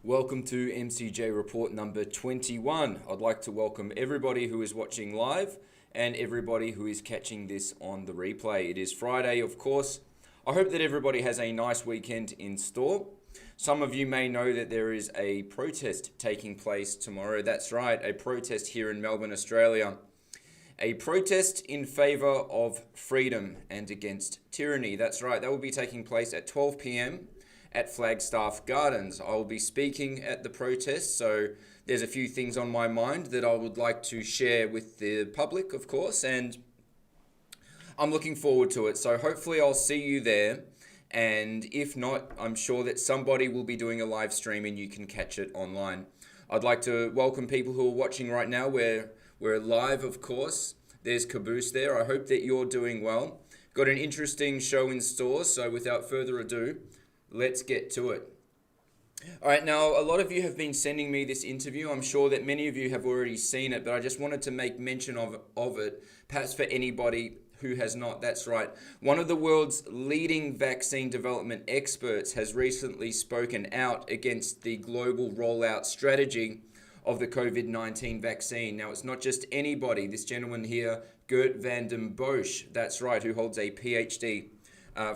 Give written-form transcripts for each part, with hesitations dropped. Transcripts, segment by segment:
Welcome to MCJ Report number 21. I'd like to welcome everybody who is watching live and everybody who is catching this on the replay. It is Friday, of course. I hope that everybody has a nice weekend in store. Some of you may know that there is a protest taking place tomorrow. That's right, a protest here in Melbourne, Australia. A protest in favour of freedom and against tyranny. That's right, that will be taking place at 12 p.m. at Flagstaff Gardens. I will be speaking at the protest, so there's a few things on my mind that I would like to share with the public, of course, and I'm looking forward to it. So hopefully I'll see you there, and if not, I'm sure that somebody will be doing a live stream and you can catch it online. I'd like to welcome people who are watching right now. We're live, of course. There's Caboose there. I hope that you're doing well. Got an interesting show in store, so without further ado, let's get to it. All right, now a lot of you have been sending me this interview. I'm sure that many of you have already seen it, but I just wanted to make mention of it, perhaps for anybody who has not. That's right. One of the world's leading vaccine development experts has recently spoken out against the global rollout strategy of the COVID-19 vaccine. Now, it's not just anybody. This gentleman here, Geert van den Bosch, that's right, who holds a PhD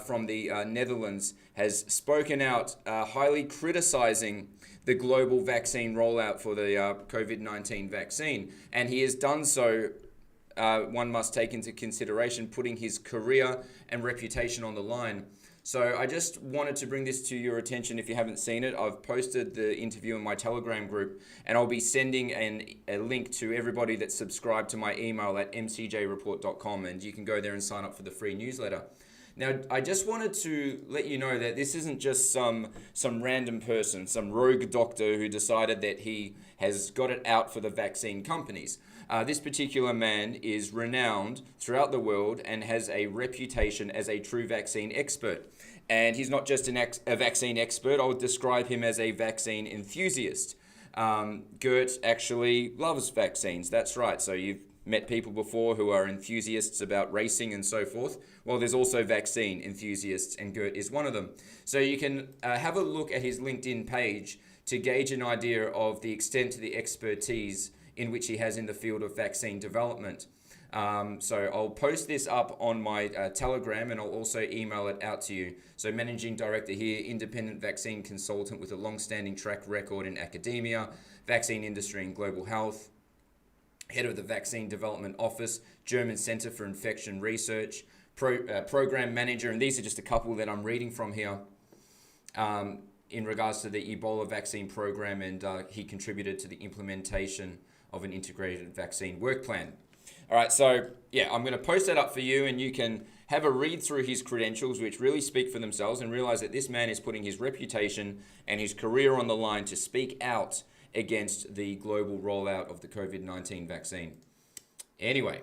from the Netherlands, has spoken out highly criticizing the global vaccine rollout for the COVID-19 vaccine. And he has done so, one must take into consideration, putting his career and reputation on the line. So I just wanted to bring this to your attention. If you haven't seen it, I've posted the interview in my Telegram group, and I'll be sending a link to everybody that's subscribed to my email at mcjreport.com, and you can go there and sign up for the free newsletter. Now, I just wanted to let you know that this isn't just some random person, some rogue doctor who decided that he has got it out for the vaccine companies. This particular man is renowned throughout the world and has a reputation as a true vaccine expert. And he's not just a vaccine expert, I would describe him as a vaccine enthusiast. Geert actually loves vaccines, that's right. So you've met people before who are enthusiasts about racing and so forth. Well, there's also vaccine enthusiasts, and Geert is one of them. So you can have a look at his LinkedIn page to gauge an idea of the extent of the expertise in which he has in the field of vaccine development. So I'll post this up on my Telegram, and I'll also email it out to you. So Managing Director here, independent vaccine consultant with a long-standing track record in academia, vaccine industry and global health, head of the Vaccine Development Office, German Center for Infection Research, program manager, and these are just a couple that I'm reading from here in regards to the Ebola vaccine program, and he contributed to the implementation of an integrated vaccine work plan. All right, so yeah, I'm going to post that up for you, and you can have a read through his credentials, which really speak for themselves, and realize that this man is putting his reputation and his career on the line to speak out against the global rollout of the COVID-19 vaccine. Anyway,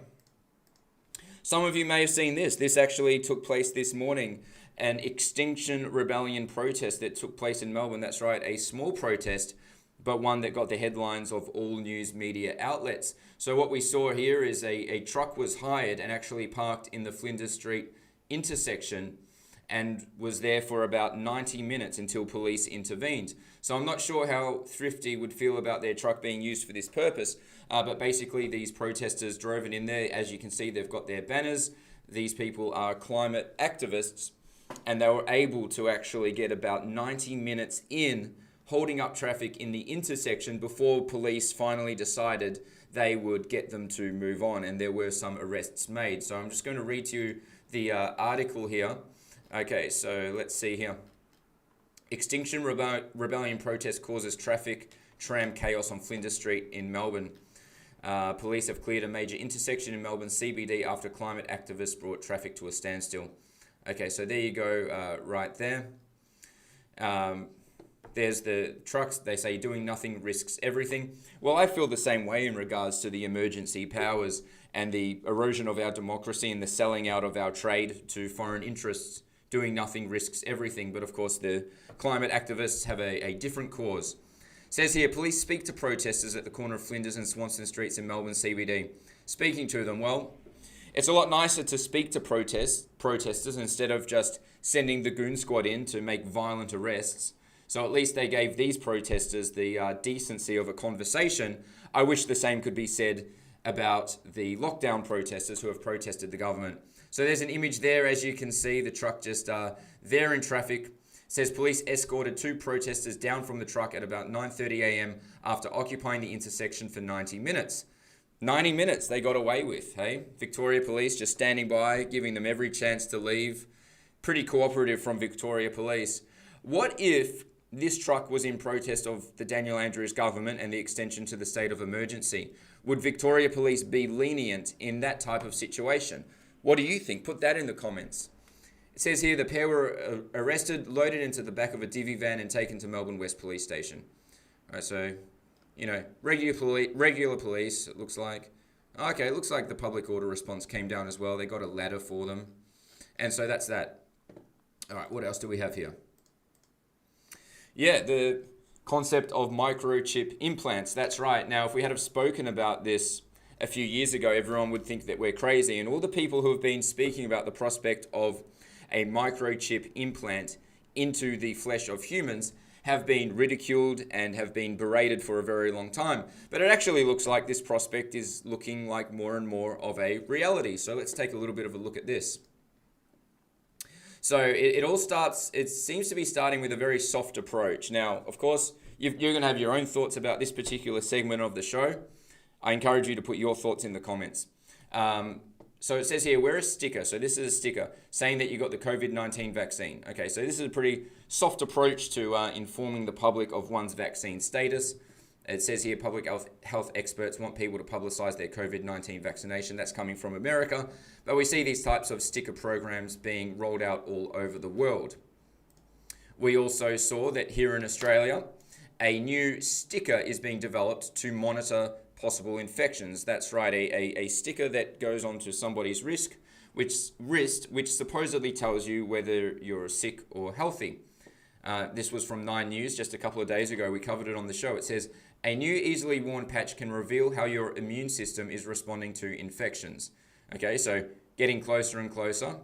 some of you may have seen this. This actually took place this morning, an Extinction Rebellion protest that took place in Melbourne. That's right, a small protest, but one that got the headlines of all news media outlets. So what we saw here is a truck was hired and actually parked in the Flinders Street intersection and was there for about 90 minutes until police intervened. So I'm not sure how Thrifty would feel about their truck being used for this purpose, but basically these protesters drove it in there. As you can see, they've got their banners. These people are climate activists, and they were able to actually get about 90 minutes in holding up traffic in the intersection before police finally decided they would get them to move on, and there were some arrests made. So I'm just going to read to you the article here. Okay, so let's see here. Extinction Rebellion protest causes traffic tram chaos on Flinders Street in Melbourne. Police have cleared a major intersection in Melbourne CBD after climate activists brought traffic to a standstill. Okay, so there you go, right there. There's the trucks. They say doing nothing risks everything. Well, I feel the same way in regards to the emergency powers and the erosion of our democracy and the selling out of our trade to foreign interests. Doing nothing risks everything. But of course, the climate activists have a different cause. It says here, police speak to protesters at the corner of Flinders and Swanston Streets in Melbourne CBD. speaking to them. Well, it's a lot nicer to speak to protesters instead of just sending the goon squad in to make violent arrests. So at least they gave these protesters the decency of a conversation. I wish the same could be said about the lockdown protesters who have protested the government. So there's an image there, as you can see, the truck just there in traffic. It says police escorted 2 protesters down from the truck at about 9:30 a.m. after occupying the intersection for 90 minutes. 90 minutes they got away with, hey? Victoria Police just standing by, giving them every chance to leave. Pretty cooperative from Victoria Police. What if this truck was in protest of the Daniel Andrews government and the extension to the state of emergency? Would Victoria Police be lenient in that type of situation? What do you think? Put that in the comments. It says here the pair were arrested, loaded into the back of a divvy van and taken to Melbourne West Police Station. All right, so, regular police, it looks like. Okay, it looks like the public order response came down as well. They got a ladder for them. And so that's that. All right, what else do we have here? Yeah, the concept of microchip implants. That's right. Now, if we had have spoken about this a few years ago, everyone would think that we're crazy. And all the people who have been speaking about the prospect of a microchip implant into the flesh of humans have been ridiculed and have been berated for a very long time. But it actually looks like this prospect is looking like more and more of a reality. So let's take a little bit of a look at this. So it seems to be starting with a very soft approach. Now, of course, you're going to have your own thoughts about this particular segment of the show. I encourage you to put your thoughts in the comments. So it says here, wear a sticker. So this is a sticker saying that you got the COVID-19 vaccine. Okay, so this is a pretty soft approach to informing the public of one's vaccine status. It says here, public health experts want people to publicize their COVID-19 vaccination. That's coming from America. But we see these types of sticker programs being rolled out all over the world. We also saw that here in Australia, a new sticker is being developed to monitor possible infections. That's right, a sticker that goes onto somebody's wrist, which supposedly tells you whether you're sick or healthy. This was from 9 News just a couple of days ago. We covered it on the show. It says, a new easily worn patch can reveal how your immune system is responding to infections. Okay, so getting closer and closer.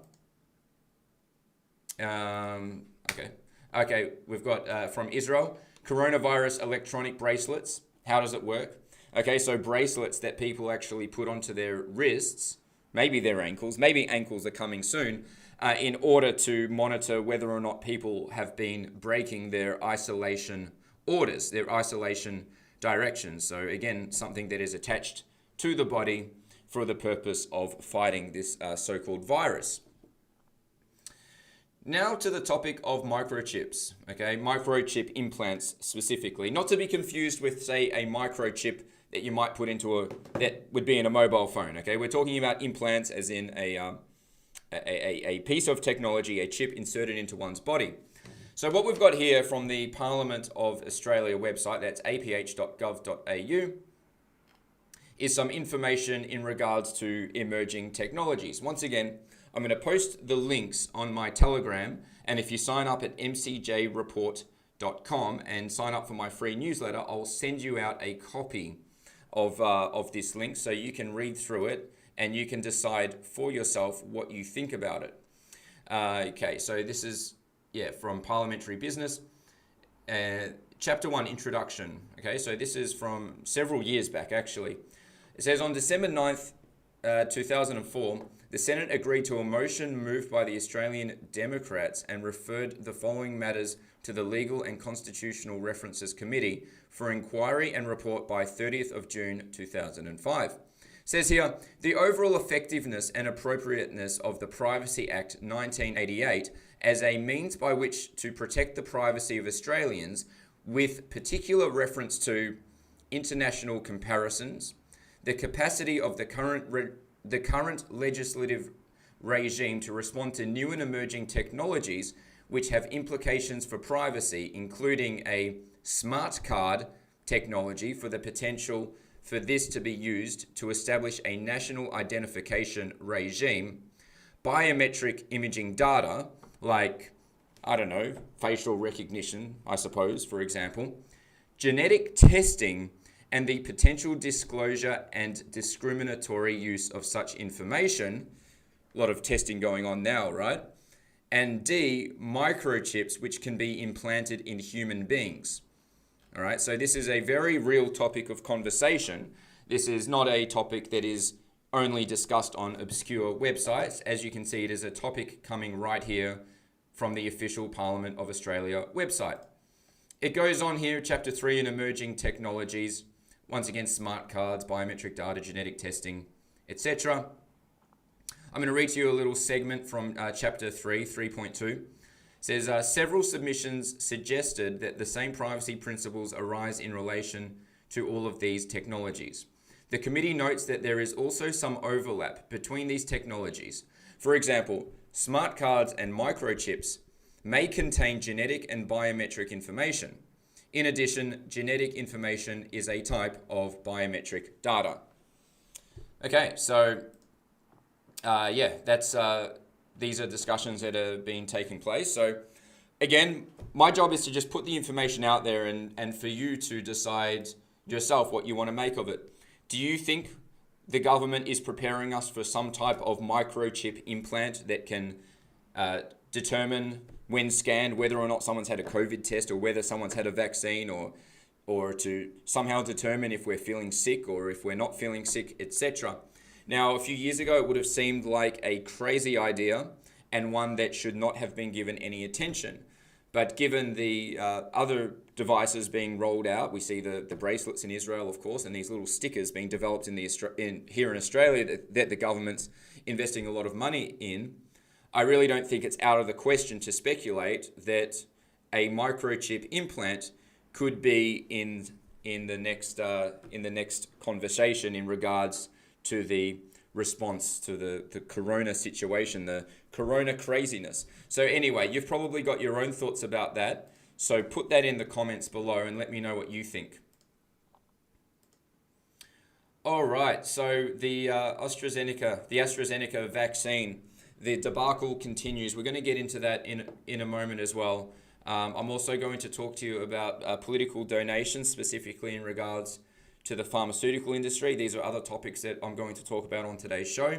Okay, we've got from Israel, coronavirus electronic bracelets. How does it work? Okay, so bracelets that people actually put onto their wrists, maybe their ankles, maybe ankles are coming soon, in order to monitor whether or not people have been breaking their isolation orders, their isolation directions. So again, something that is attached to the body for the purpose of fighting this so-called virus. Now to the topic of microchips, okay? Microchip implants specifically, not to be confused with, say, a microchip that you might put into that would be in a mobile phone, okay? We're talking about implants as in a piece of technology, a chip inserted into one's body. So what we've got here from the Parliament of Australia website, that's aph.gov.au, is some information in regards to emerging technologies. Once again, I'm going to post the links on my Telegram, and if you sign up at mcjreport.com and sign up for my free newsletter, I'll send you out a copy of this link so you can read through it and you can decide for yourself what you think about it. Okay, so this is from Parliamentary Business. Chapter 1, Introduction. Okay, so this is from several years back actually. It says on December 9th, 2004, the Senate agreed to a motion moved by the Australian Democrats and referred the following matters to the Legal and Constitutional References Committee for inquiry and report by 30th of June 2005. It says here, the overall effectiveness and appropriateness of the Privacy Act 1988 as a means by which to protect the privacy of Australians with particular reference to international comparisons, the capacity of the current legislative regime to respond to new and emerging technologies which have implications for privacy, including a smart card technology for the potential for this to be used to establish a national identification regime, biometric imaging data, like, I don't know, facial recognition, I suppose, for example, genetic testing, and the potential disclosure and discriminatory use of such information. A lot of testing going on now, right? And D, microchips, which can be implanted in human beings. All right, so this is a very real topic of conversation. This is not a topic that is only discussed on obscure websites. As you can see, it is a topic coming right here from the official Parliament of Australia website. It goes on here, Chapter 3 in Emerging Technologies. Once again, smart cards, biometric data, genetic testing, etc. I'm going to read to you a little segment from Chapter 3, 3.2. It says, several submissions suggested that the same privacy principles arise in relation to all of these technologies. The committee notes that there is also some overlap between these technologies. For example, smart cards and microchips may contain genetic and biometric information. In addition, genetic information is a type of biometric data. Okay, so these are discussions that are being taking place. So again, my job is to just put the information out there and for you to decide yourself what you want to make of it. Do you think the government is preparing us for some type of microchip implant that can determine when scanned whether or not someone's had a COVID test or whether someone's had a vaccine, or to somehow determine if we're feeling sick or if we're not feeling sick, etc.? Now, a few years ago, it would have seemed like a crazy idea and one that should not have been given any attention. But given the other devices being rolled out, we see the bracelets in Israel, of course, and these little stickers being developed here in Australia that the government's investing a lot of money in. I really don't think it's out of the question to speculate that a microchip implant could be in the next conversation in regards to the response to the corona situation, the corona craziness. So anyway, you've probably got your own thoughts about that. So put that in the comments below and let me know what you think. All right, so the AstraZeneca vaccine, the debacle continues. We're going to get into that in a moment as well. I'm also going to talk to you about political donations, specifically in regards to the pharmaceutical industry. These are other topics that I'm going to talk about on today's show.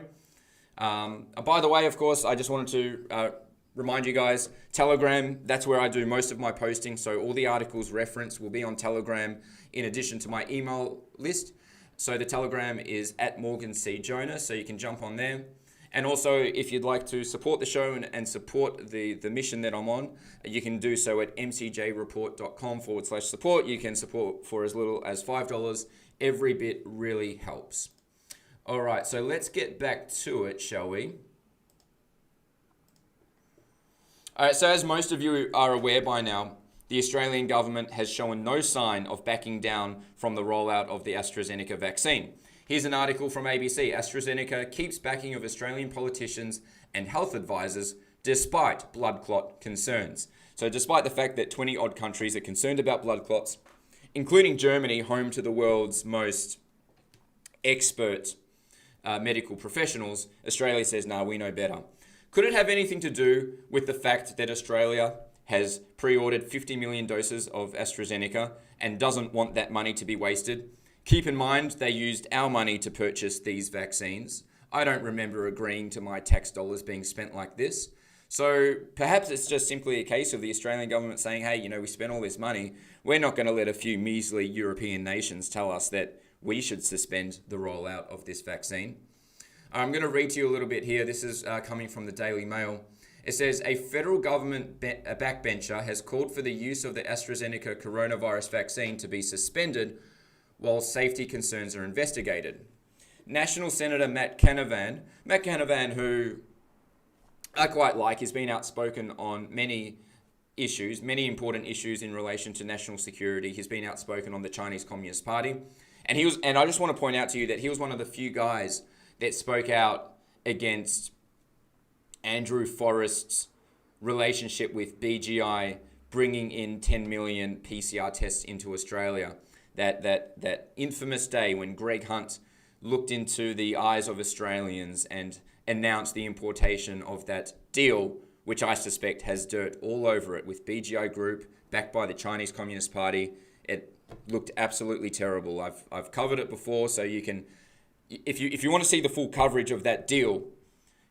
By the way, of course, I just wanted to remind you guys, Telegram, that's where I do most of my posting. So all the articles referenced will be on Telegram in addition to my email list. So the Telegram is @MorganCJonas, so you can jump on there. And also, if you'd like to support the show and support the mission that I'm on, you can do so at mcjreport.com/support. You can support for as little as $5. Every bit really helps. All right, so let's get back to it, shall we? All right, so as most of you are aware by now, the Australian government has shown no sign of backing down from the rollout of the AstraZeneca vaccine. Here's an article from ABC. AstraZeneca keeps backing of Australian politicians and health advisors despite blood clot concerns. So despite the fact that 20 odd countries are concerned about blood clots, including Germany, home to the world's most expert medical professionals, Australia says, no, we know better. Could it have anything to do with the fact that Australia has pre-ordered 50 million doses of AstraZeneca and doesn't want that money to be wasted? Keep in mind, they used our money to purchase these vaccines. I don't remember agreeing to my tax dollars being spent like this. So perhaps it's just simply a case of the Australian government saying, hey, we spent all this money. We're not going to let a few measly European nations tell us that we should suspend the rollout of this vaccine. I'm going to read to you a little bit here. This is coming from the Daily Mail. It says, a federal government backbencher has called for the use of the AstraZeneca coronavirus vaccine to be suspended while safety concerns are investigated. National Senator Matt Canavan, who I quite like, has been outspoken on many issues, many important issues in relation to national security. He's been outspoken on the Chinese Communist Party. And I just want to point out to you that he was one of the few guys that spoke out against Andrew Forrest's relationship with BGI bringing in 10 million PCR tests into Australia. That infamous day when Greg Hunt looked into the eyes of Australians and announced the importation of that deal, which I suspect has dirt all over it with BGI Group, backed by the Chinese Communist Party. looked absolutely terrible. I've covered it before, so you can, if you want to see the full coverage of that deal,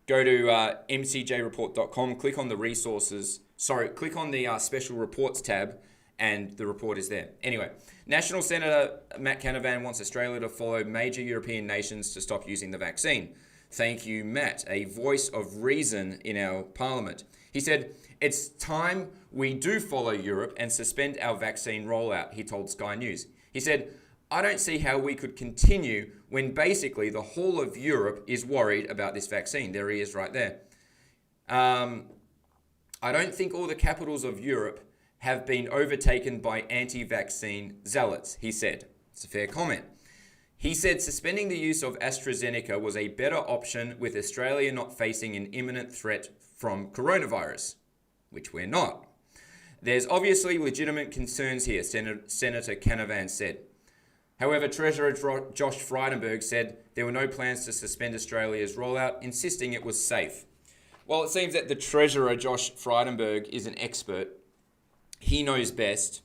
go to mcjreport.com, click on the click on the special reports tab, and the report is there. Anyway, National Senator Matt Canavan wants Australia to follow major European nations to stop using the vaccine. Thank you, Matt, a voice of reason in our parliament. He said, "It's time we do follow Europe and suspend our vaccine rollout," he told Sky News. He said, "I don't see how we could continue when basically the whole of Europe is worried about this vaccine." There he is right there. "I don't think all the capitals of Europe have been overtaken by anti-vaccine zealots," he said. It's a fair comment. He said suspending the use of AstraZeneca was a better option with Australia not facing an imminent threat from coronavirus, which we're not. "There's obviously legitimate concerns here," Senator Canavan said. However, Treasurer Josh Frydenberg said there were no plans to suspend Australia's rollout, insisting it was safe. Well, it seems that the Treasurer Josh Frydenberg is an expert. He knows best,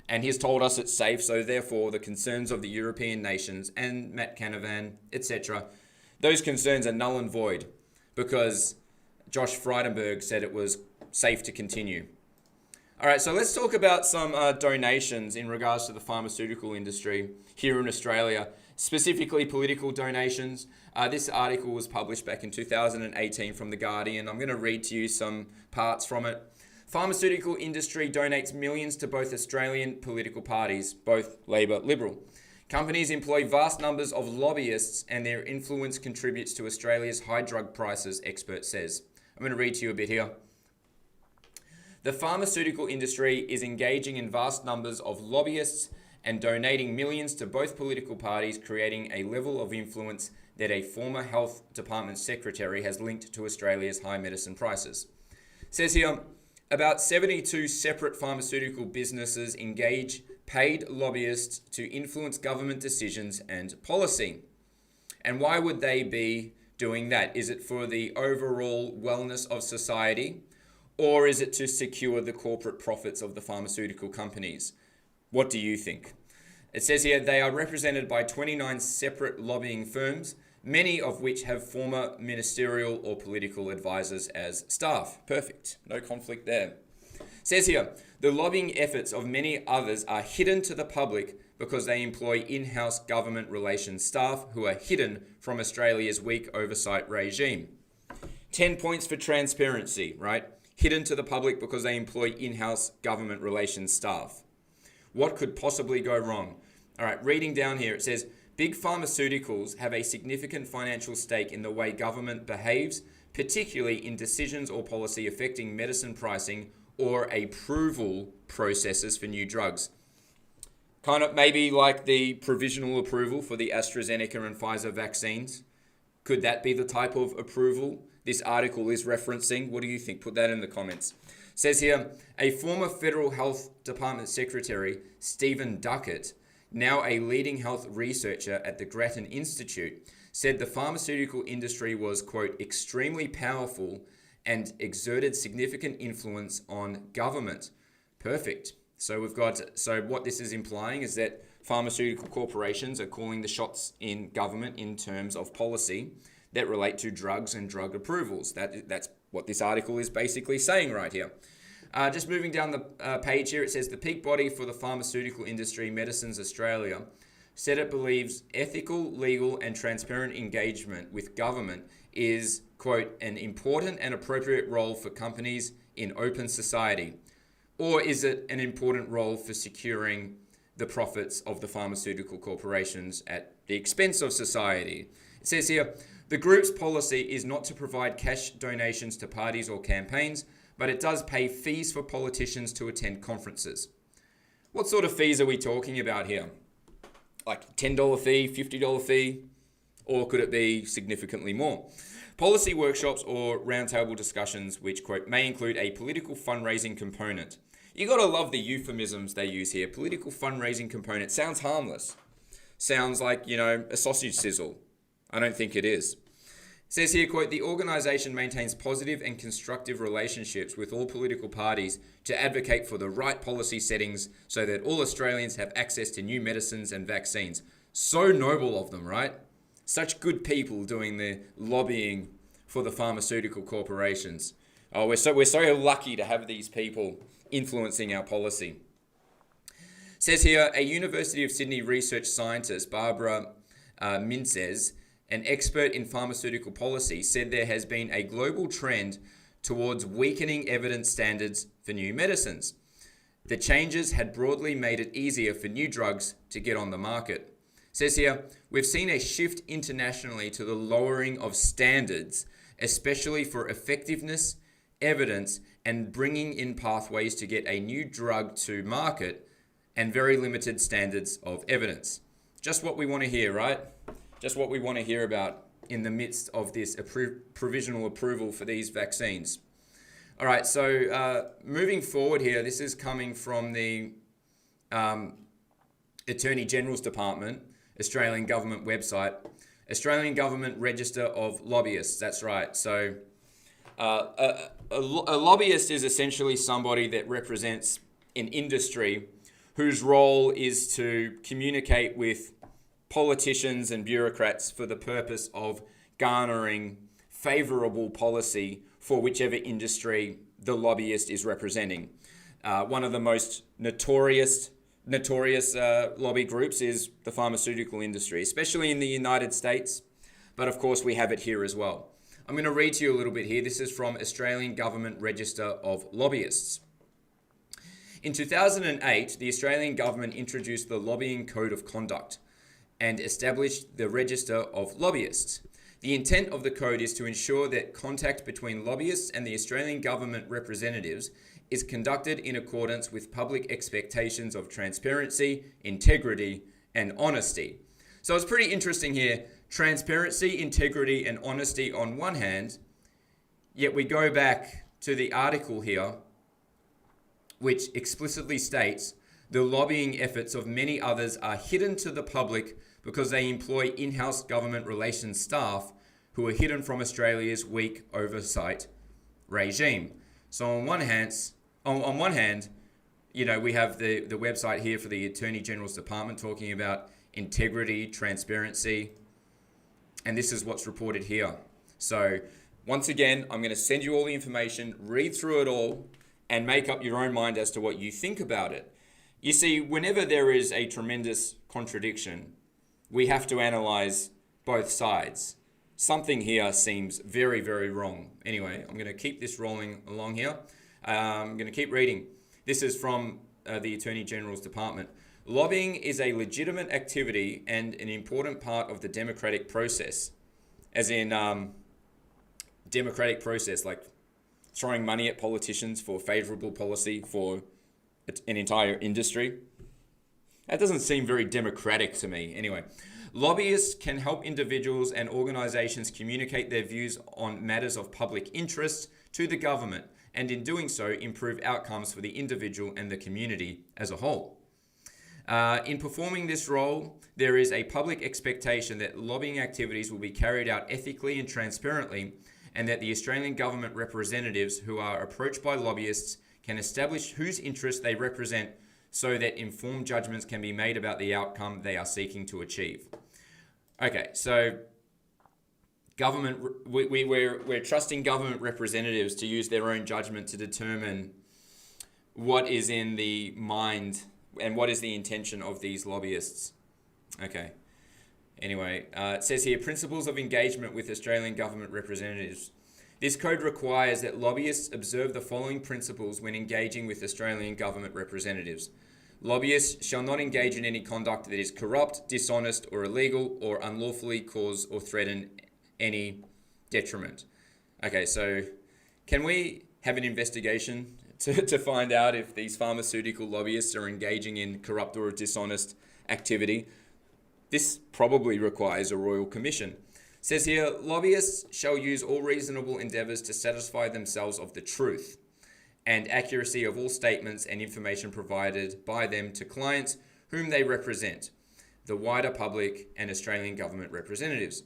and he's told us it's safe, so therefore the concerns of the European nations and Matt Canavan, etc., those concerns are null and void because Josh Frydenberg said it was safe to continue. All right, so let's talk about some donations in regards to the pharmaceutical industry here in Australia, specifically political donations. This article was published back in 2018 from The Guardian. I'm going to read to you some parts from it. Pharmaceutical industry donates millions to both Australian political parties, both Labor, Liberal. Companies employ vast numbers of lobbyists and their influence contributes to Australia's high drug prices, expert says. I'm going to read to you a bit here. The pharmaceutical industry is engaging in vast numbers of lobbyists and donating millions to both political parties, creating a level of influence that a former Health Department Secretary has linked to Australia's high medicine prices. It says here, about 72 separate pharmaceutical businesses engage paid lobbyists to influence government decisions and policy. And why would they be doing that? Is it for the overall wellness of society? Or is it to secure the corporate profits of the pharmaceutical companies? What do you think? It says here they are represented by 29 separate lobbying firms, many of which have former ministerial or political advisors as staff. Perfect. No conflict there. It says here, the lobbying efforts of many others are hidden to the public because they employ in-house government relations staff who are hidden from Australia's weak oversight regime. 10 points for transparency, right? Hidden to the public because they employ in-house government relations staff. What could possibly go wrong? All right, reading down here, it says, big pharmaceuticals have a significant financial stake in the way government behaves, particularly in decisions or policy affecting medicine pricing or approval processes for new drugs. Kind of maybe like the provisional approval for the AstraZeneca and Pfizer vaccines. Could that be the type of approval this article is referencing? What do you think? Put that in the comments. It says here, a former Federal Health Department Secretary, Stephen Duckett, now a leading health researcher at the Grattan Institute, said the pharmaceutical industry was, quote, extremely powerful and exerted significant influence on government. Perfect. So what this is implying is that pharmaceutical corporations are calling the shots in government in terms of policy that relate to drugs and drug approvals. That's what this article is basically saying right here. Just moving down the page here, it says the peak body for the pharmaceutical industry, Medicines Australia, said it believes ethical, legal and transparent engagement with government is, quote, an important and appropriate role for companies in open society. Or is it an important role for securing the profits of the pharmaceutical corporations at the expense of society? It says here, the group's policy is not to provide cash donations to parties or campaigns, but it does pay fees for politicians to attend conferences. What sort of fees are we talking about here? Like $10 fee, $50 fee, or could it be significantly more? Policy workshops or roundtable discussions, which, quote, may include a political fundraising component. You gotta love the euphemisms they use here. Political fundraising component sounds harmless. Sounds like, a sausage sizzle. I don't think it is. Says here, quote, the organisation maintains positive and constructive relationships with all political parties to advocate for the right policy settings so that all Australians have access to new medicines and vaccines. So noble of them, right? Such good people doing the lobbying for the pharmaceutical corporations. Oh, we're so lucky to have these people influencing our policy. Says here, a University of Sydney research scientist, Barbara Mintzes, an expert in pharmaceutical policy, said there has been a global trend towards weakening evidence standards for new medicines. The changes had broadly made it easier for new drugs to get on the market. Says here, we've seen a shift internationally to the lowering of standards, especially for effectiveness, evidence, and bringing in pathways to get a new drug to market, and very limited standards of evidence. Just what we want to hear, right? Just what we want to hear about in the midst of this provisional approval for these vaccines. All right, so moving forward here, this is coming from the Attorney General's Department, Australian Government website, Australian Government Register of Lobbyists. That's right. So a lobbyist is essentially somebody that represents an industry whose role is to communicate with politicians and bureaucrats for the purpose of garnering favourable policy for whichever industry the lobbyist is representing. One of the most notorious lobby groups is the pharmaceutical industry, especially in the United States, but of course we have it here as well. I'm going to read to you a little bit here. This is from Australian Government Register of Lobbyists. In 2008, the Australian government introduced the Lobbying Code of Conduct and established the Register of Lobbyists. The intent of the code is to ensure that contact between lobbyists and the Australian government representatives is conducted in accordance with public expectations of transparency, integrity, and honesty. So it's pretty interesting here. Transparency, integrity, and honesty on one hand, yet we go back to the article here, which explicitly states the lobbying efforts of many others are hidden to the public because they employ in-house government relations staff who are hidden from Australia's weak oversight regime. So on one hand, you know, we have the website here for the Attorney General's Department talking about integrity, transparency, and this is what's reported here. So once again, I'm going to send you all the information, read through it all, and make up your own mind as to what you think about it. You see, whenever there is a tremendous contradiction, we have to analyze both sides. Something here seems very, very wrong. Anyway, I'm going to keep this rolling along here. I'm going to keep reading. This is from the Attorney General's Department. Lobbying is a legitimate activity and an important part of the democratic process. As in, democratic process, like throwing money at politicians for favourable policy for an entire industry. That doesn't seem very democratic to me. Anyway, lobbyists can help individuals and organisations communicate their views on matters of public interest to the government, and in doing so, improve outcomes for the individual and the community as a whole. In performing this role, there is a public expectation that lobbying activities will be carried out ethically and transparently, and that the Australian government representatives who are approached by lobbyists can establish whose interests they represent so that informed judgments can be made about the outcome they are seeking to achieve. Okay, so we're trusting government representatives to use their own judgment to determine what is in the mind and what is the intention of these lobbyists. Okay. Anyway, it says here, principles of engagement with Australian government representatives. This code requires that lobbyists observe the following principles when engaging with Australian government representatives. Lobbyists shall not engage in any conduct that is corrupt, dishonest, or illegal, or unlawfully cause or threaten any detriment. Okay, so can we have an investigation to find out if these pharmaceutical lobbyists are engaging in corrupt or dishonest activity? This probably requires a royal commission. It says here, lobbyists shall use all reasonable endeavours to satisfy themselves of the truth and accuracy of all statements and information provided by them to clients whom they represent, the wider public and Australian government representatives.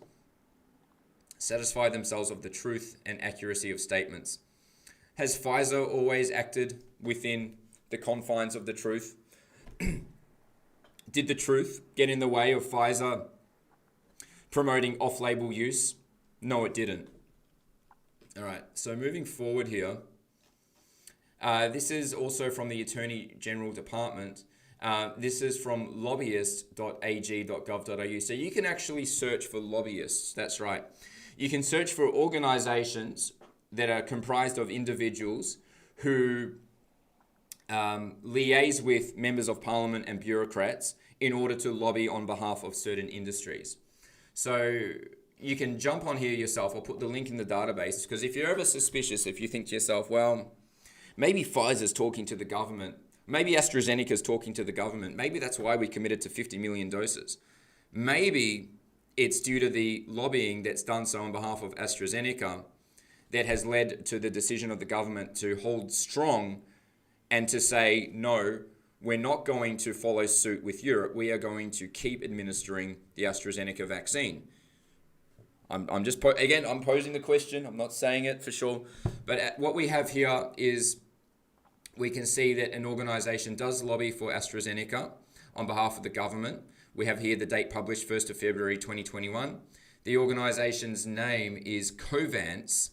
satisfy themselves of the truth and accuracy of statements. Has Pfizer always acted within the confines of the truth? Did the truth get in the way of Pfizer promoting off-label use? No, it didn't. All right, so moving forward here, this is also from the Attorney General Department. This is from lobbyist.ag.gov.au. So you can actually search for lobbyists. That's right. You can search for organizations that are comprised of individuals who liaise with members of parliament and bureaucrats in order to lobby on behalf of certain industries. So you can jump on here yourself. I'll put the link in the database, because if you're ever suspicious, if you think to yourself, well, maybe Pfizer's talking to the government, maybe AstraZeneca's talking to the government, maybe that's why we committed to 50 million doses. Maybe it's due to the lobbying that's done so on behalf of AstraZeneca that has led to the decision of the government to hold strong and to say, no, we're not going to follow suit with Europe. We are going to keep administering the AstraZeneca vaccine. I'm posing the question. I'm not saying it for sure. But what we have here is we can see that an organization does lobby for AstraZeneca on behalf of the government. We have here the date published, 1st of February 2021. The organization's name is Covance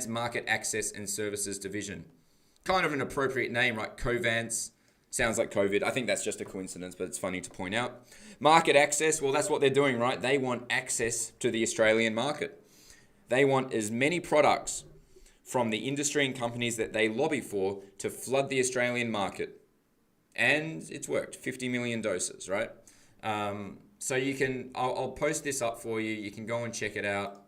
Market Access and Services Division. Kind of an appropriate name, right? Covance sounds like COVID. I think that's just a coincidence, but it's funny to point out. Market access, well, that's what they're doing, right? They want access to the Australian market. They want as many products from the industry and companies that they lobby for to flood the Australian market. And it's worked, 50 million doses, right? So you can, I'll post this up for you. You can go and check it out.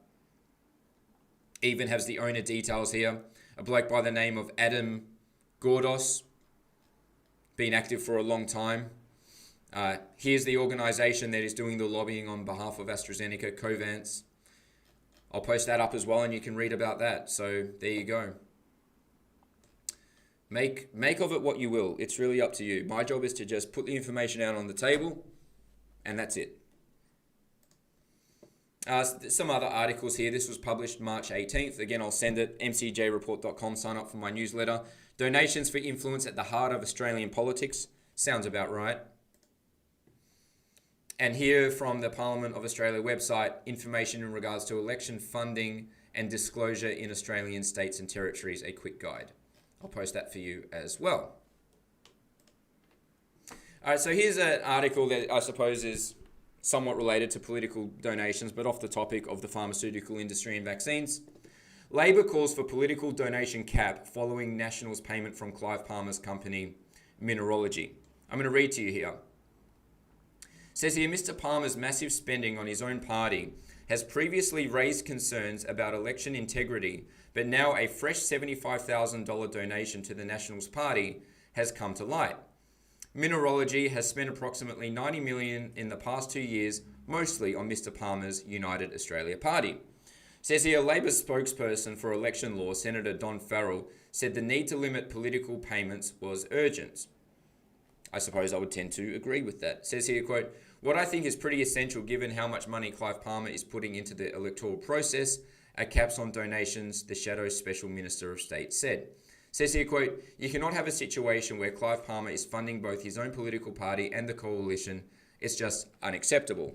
Even has the owner details here. A bloke by the name of Adam Gordos, been active for a long time. Here's the organization that is doing the lobbying on behalf of AstraZeneca, Covance. I'll post that up as well, and you can read about that. So there you go. Make of it what you will. It's really up to you. My job is to just put the information out on the table, and that's it. Some other articles here. This was published March 18th. Again, I'll send it. mcjreport.com. Sign up for my newsletter. Donations for influence at the heart of Australian politics. Sounds about right. And here from the Parliament of Australia website, information in regards to election funding and disclosure in Australian states and territories, a quick guide. I'll post that for you as well. All right, so here's an article that I suppose is somewhat related to political donations, but off the topic of the pharmaceutical industry and vaccines. Labor calls for political donation cap following Nationals payment from Clive Palmer's company, Mineralogy. I'm going to read to you here. It says here, Mr. Palmer's massive spending on his own party has previously raised concerns about election integrity, but now a fresh $75,000 donation to the Nationals Party has come to light. Mineralogy has spent approximately $90 million in the past 2 years, mostly on Mr. Palmer's United Australia Party. Says here, Labor spokesperson for election law, Senator Don Farrell, said the need to limit political payments was urgent. I suppose I would tend to agree with that. Says here, quote, what I think is pretty essential given how much money Clive Palmer is putting into the electoral process are caps on donations, the Shadow Special Minister of State said. Says here, quote, you cannot have a situation where Clive Palmer is funding both his own political party and the coalition. It's just unacceptable.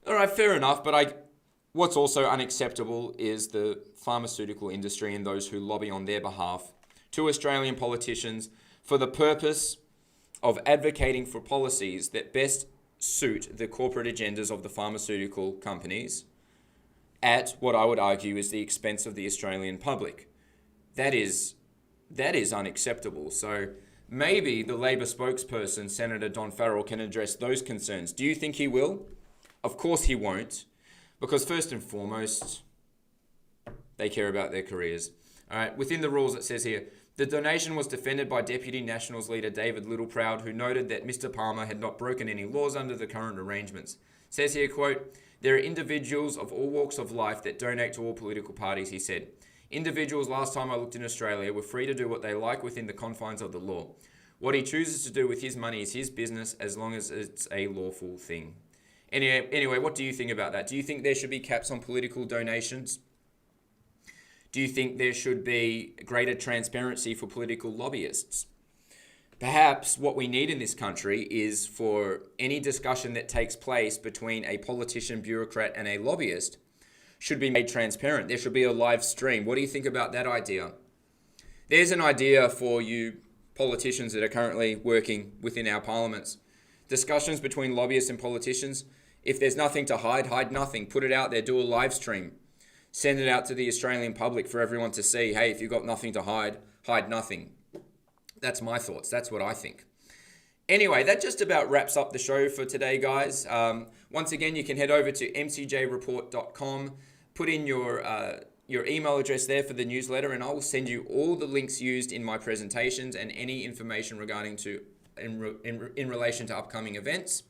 All right, fair enough, but what's also unacceptable is the pharmaceutical industry and those who lobby on their behalf to Australian politicians for the purpose of advocating for policies that best suit the corporate agendas of the pharmaceutical companies at what I would argue is the expense of the Australian public. That is unacceptable. So maybe the Labor spokesperson, Senator Don Farrell, can address those concerns. Do you think he will? Of course he won't, because first and foremost, they care about their careers. All right, within the rules it says here, the donation was defended by Deputy Nationals leader David Littleproud, who noted that Mr. Palmer had not broken any laws under the current arrangements. It says here, quote, there are individuals of all walks of life that donate to all political parties, he said. Individuals, last time I looked in Australia, were free to do what they like within the confines of the law. What he chooses to do with his money is his business as long as it's a lawful thing. Anyway, what do you think about that? Do you think there should be caps on political donations? Do you think there should be greater transparency for political lobbyists? Perhaps what we need in this country is for any discussion that takes place between a politician, bureaucrat, and a lobbyist should be made transparent. There should be a live stream. What do you think about that idea? There's an idea for you politicians that are currently working within our parliaments. Discussions between lobbyists and politicians. If there's nothing to hide, hide nothing. Put it out there, do a live stream. Send it out to the Australian public for everyone to see. Hey, if you've got nothing to hide, hide nothing. That's my thoughts. That's what I think. Anyway, that just about wraps up the show for today, guys. Once again, you can head over to mcjreport.com, put in your email address there for the newsletter, and I will send you all the links used in my presentations and any information regarding in relation to upcoming events.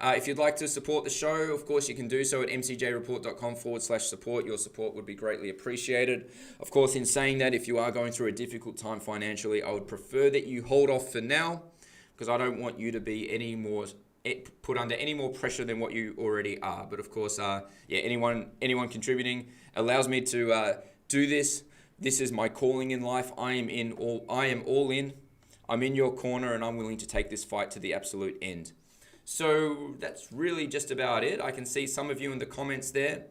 If you'd like to support the show, of course, you can do so at mcjreport.com/support. Your support would be greatly appreciated. Of course, in saying that, if you are going through a difficult time financially, I would prefer that you hold off for now, because I don't want you to be put under any more pressure than what you already are. But of course, anyone contributing allows me to do this. This is my calling in life. I am all in. I'm in your corner, and I'm willing to take this fight to the absolute end. So that's really just about it. I can see some of you in the comments there